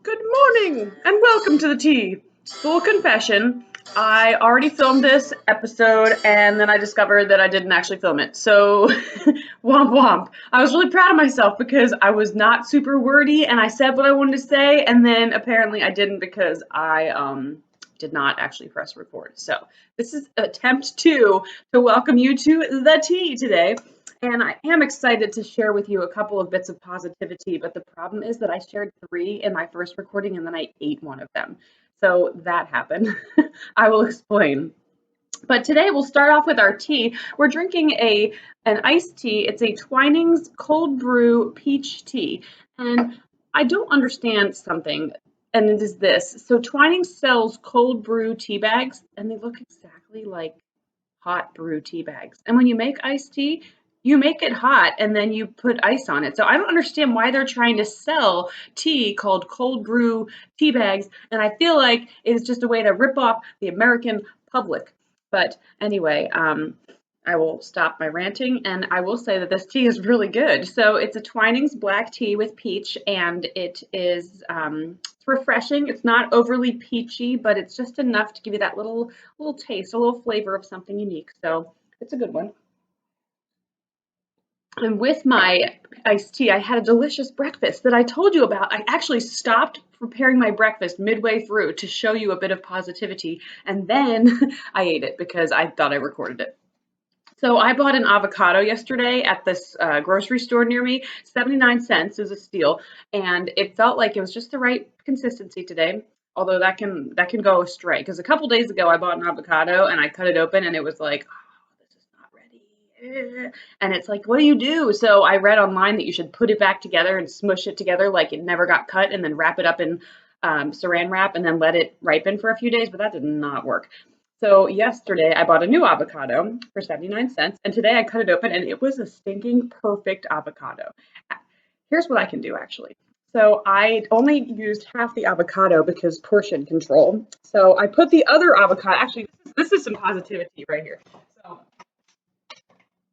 Good morning and welcome to the tea. Full confession, I already filmed this episode and then I discovered that I didn't actually film it. So, womp womp. I was really proud of myself because I was not super wordy and I said what I wanted to say, and then apparently I didn't because I did not actually press record. So, this is attempt two to welcome you to the tea today. And I am excited to share with you a couple of bits of positivity, but the problem is that I shared three in my first recording and then I ate one of them. So that happened. I will explain. But today we'll start off with our tea. We're drinking an iced tea. It's a Twinings cold brew peach tea. And I don't understand something, and it is this. So Twinings sells cold brew tea bags, and they look exactly like hot brew tea bags. And when you make iced tea, you make it hot and then you put ice on it. So I don't understand why they're trying to sell tea called cold brew tea bags. And I feel like it's just a way to rip off the American public. But anyway, I will stop my ranting and I will say that this tea is really good. So it's a Twinings black tea with peach, and it is it's refreshing. It's not overly peachy, but it's just enough to give you that little taste, a little flavor of something unique. So it's a good one. And with my iced tea, I had a delicious breakfast that I told you about. I actually stopped preparing my breakfast midway through to show you a bit of positivity, and then I ate it because I thought I recorded it. So I bought an avocado yesterday at this grocery store near me. 79 cents is a steal, and it felt like it was just the right consistency today. Although that can go astray because a couple days ago I bought an avocado and I cut it open and it was like, oh, this is not ready. And it's like, what do you do? So I read online that you should put it back together and smush it together like it never got cut, and then wrap it up in saran wrap and then let it ripen for a few days. But that did not work. So yesterday I bought a new avocado for 79 cents, and today I cut it open and it was a stinking perfect avocado. Here's what I can do actually. So I only used half the avocado because portion control. So I put the other avocado, actually this is some positivity right here. So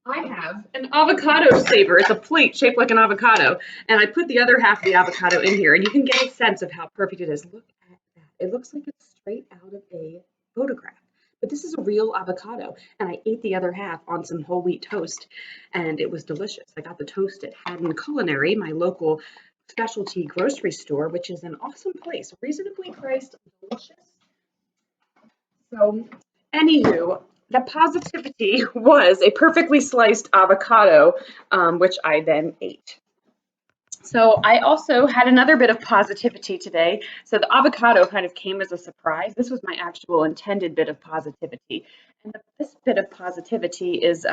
I have an avocado saver. It's a plate shaped like an avocado, and I put the other half of the avocado in here, and you can get a sense of how perfect it is. Look at that. It looks like it's straight out of a photograph. But this is a real avocado, and I ate the other half on some whole wheat toast, and it was delicious. I got the toast at Haddon Culinary, my local specialty grocery store, which is an awesome place, reasonably priced, delicious. So, anywho, the positivity was a perfectly sliced avocado, which I then ate. So I also had another bit of positivity today. So the avocado kind of came as a surprise. This was my actual intended bit of positivity. And this bit of positivity is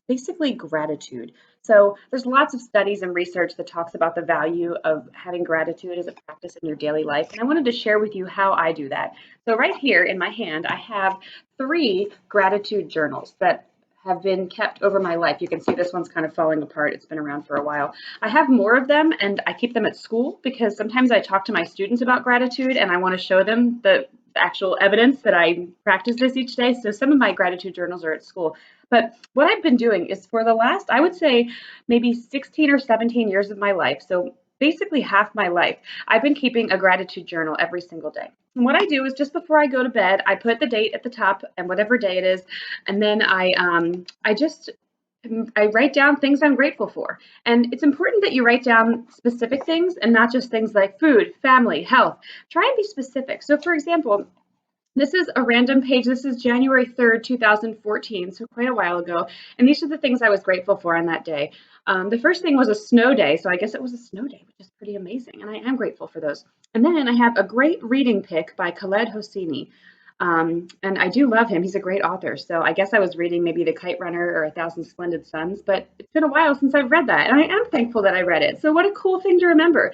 basically gratitude. So there's lots of studies and research that talks about the value of having gratitude as a practice in your daily life. And I wanted to share with you how I do that. So right here in my hand, I have three gratitude journals that have been kept over my life. You can see this one's kind of falling apart. It's been around for a while. I have more of them and I keep them at school because sometimes I talk to my students about gratitude and I want to show them the actual evidence that I practice this each day. So some of my gratitude journals are at school. But what I've been doing is for the last, I would say, maybe 16 or 17 years of my life, so basically half my life, I've been keeping a gratitude journal every single day. And what I do is just before I go to bed, I put the date at the top and whatever day it is, and then I write down things I'm grateful for. And it's important that you write down specific things and not just things like food, family, health. Try and be specific. So for example, this is a random page. This is January 3rd, 2014, so quite a while ago. And these are the things I was grateful for on that day. The first thing was a snow day, so I guess it was a snow day, which is pretty amazing, and I am grateful for those. And then I have a great reading pick by Khaled Hosseini. And I do love him. He's a great author. So I guess I was reading maybe The Kite Runner or A Thousand Splendid Suns, but it's been a while since I've read that. And I am thankful that I read it. So what a cool thing to remember.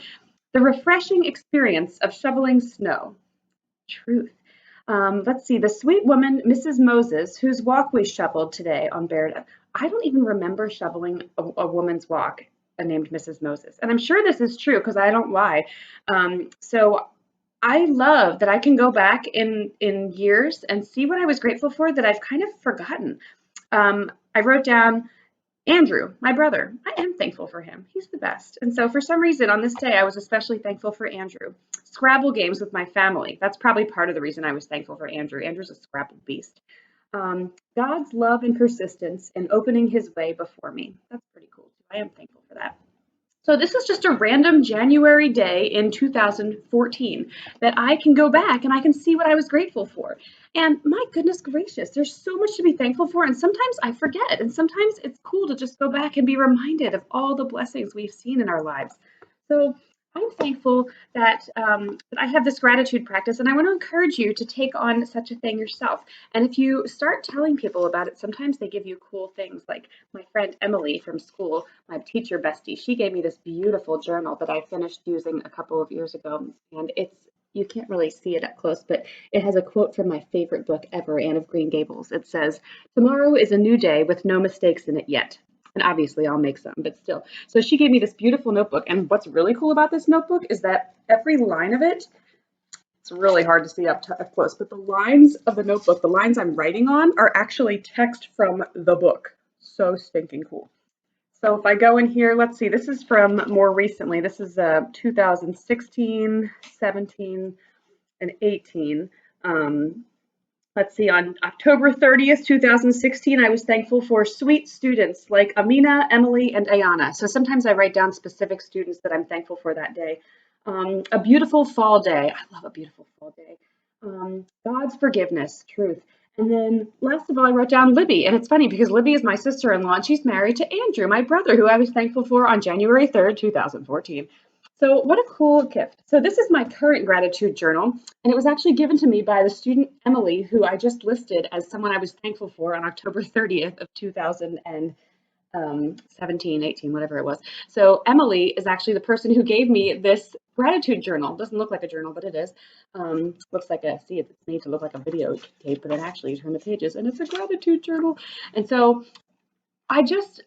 The refreshing experience of shoveling snow. Truth. Let's see, the sweet woman, Mrs. Moses, whose walk we shoveled today on Baird. I don't even remember shoveling a woman's walk named Mrs. Moses. And I'm sure this is true because I don't lie. So I love that I can go back in years and see what I was grateful for that I've kind of forgotten. I wrote down Andrew, my brother, I am thankful for him. He's the best. And so for some reason on this day, I was especially thankful for Andrew. Scrabble games with my family. That's probably part of the reason I was thankful for Andrew. Andrew's a Scrabble beast. God's love and persistence in opening his way before me. That's pretty cool. I am thankful for that. So this is just a random January day in 2014 that I can go back and I can see what I was grateful for. And my goodness gracious, there's so much to be thankful for. And sometimes I forget. And sometimes it's cool to just go back and be reminded of all the blessings we've seen in our lives. So I'm thankful that I have this gratitude practice, and I want to encourage you to take on such a thing yourself. And if you start telling people about it, sometimes they give you cool things. Like my friend Emily from school, my teacher bestie, she gave me this beautiful journal that I finished using a couple of years ago. And you can't really see it up close, but it has a quote from my favorite book ever, Anne of Green Gables. It says, "Tomorrow is a new day with no mistakes in it yet." And obviously I'll make some, but still. So she gave me this beautiful notebook. And what's really cool about this notebook is that every line of it, it's really hard to see up close, but the lines of the notebook, the lines I'm writing on, are actually text from the book. So stinking cool. So if I go in here, let's see, this is from more recently. This is 2016, 17, and 18. Let's see, on October 30th, 2016, I was thankful for sweet students like Amina, Emily, and Ayana. So sometimes I write down specific students that I'm thankful for that day. A beautiful fall day. I love a beautiful fall day. God's forgiveness, truth. And then last of all, I wrote down Libby. And it's funny because Libby is my sister-in-law and she's married to Andrew, my brother, who I was thankful for on January 3rd, 2014. So what a cool gift. So this is my current gratitude journal, and it was actually given to me by the student Emily, who I just listed as someone I was thankful for on October 30th of 2017, 18, whatever it was. So Emily is actually the person who gave me this gratitude journal. It doesn't look like a journal, but it is. Looks like it's made to look like a videotape, but then actually you turn the pages and it's a gratitude journal. And so I'm just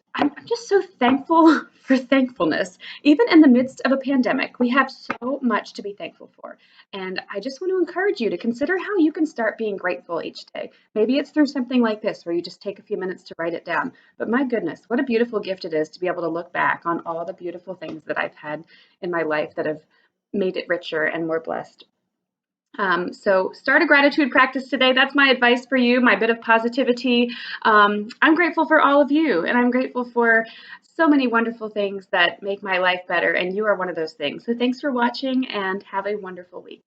so thankful for thankfulness. Even in the midst of a pandemic, we have so much to be thankful for. And I just want to encourage you to consider how you can start being grateful each day. Maybe it's through something like this where you just take a few minutes to write it down. But my goodness, what a beautiful gift it is to be able to look back on all the beautiful things that I've had in my life that have made it richer and more blessed. So start a gratitude practice today. That's my advice for you, my bit of positivity. I'm grateful for all of you, and I'm grateful for so many wonderful things that make my life better, and you are one of those things. So thanks for watching, and have a wonderful week.